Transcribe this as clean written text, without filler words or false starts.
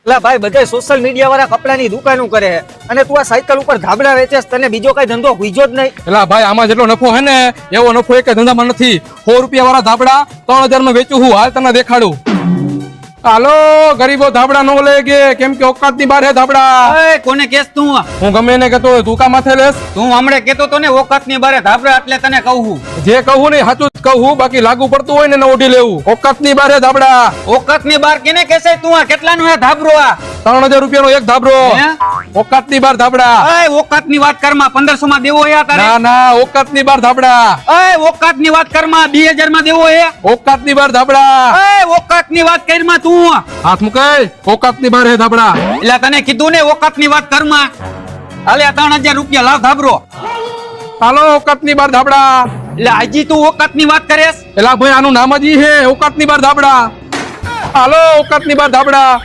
લા ભાઈ બધા સોશિયલ મીડિયા વાળા કપડાની દુકાનો કરે છે અને તું આ સાયકલ ઉપર ધાબળા વેચેસ, તને બીજો કઈ ધંધો હુઈજો જ નહીં? એલા ભાઈ આમાં જેટલો નફો હે ને એવો નફો એક ધંધામાં નથી. 100 રૂપિયા વાળા ધાબળા 3000 માં વેચું હું. હાલ તને દેખાડું. હાલો ગરીબો ધાબળા નો લે કે કેમ કે ઓકાત ની બાર હે ધાબળા. એ કોને કેસ તું? હું ગમે એને કહેતો હોય, તું કા માથે લેસ? તું હમણે કેતો તો ને ઓકાત ની બારે ધાબળા, એટલે તને કહું. જે કહું ને સાચું જ કહું, બાકી લાગુ પડતું હોય ને ઓઢી લેવું. ઓકાત ની બાર હે ધાબળા. ઓકાત ની બાર કેને કહેશે? તું આ કેટલાનો હે ધાબળો? આ 3000 રૂપિયાનો એક ધાબળો. હે? ઓકાત ની બાર ધાબળા. એ ઓકાત ની વાત કરમાં 1500 માં દેવો હે તારે? ના ના, ઓકાત ની બાર ધાબળા. એ ઓકાત ની વાત કરમાં 2000 માં દેવો હે? ઓકાત ની બાર ધાબળા. એ ઓકાત ની વાત કરમાં તું હાથ મુકાય. ઓકાત ની બાર હે ધાબળા. એટલે તને કીધું ને ઓકાત ની વાત કરમાં. હાલે 3000 રૂપિયા લાવ ધાબળો. હાલો ઓકાત ની બાર ધાબળા. એટલે હજી તું ઓકાત ની વાત કરેસ? એલા ભાઈ આનું નામ જ ઈ હે ઓકાત ની બાર ધાબળા. હાલો ઓકાત ની બાર ધાબળા.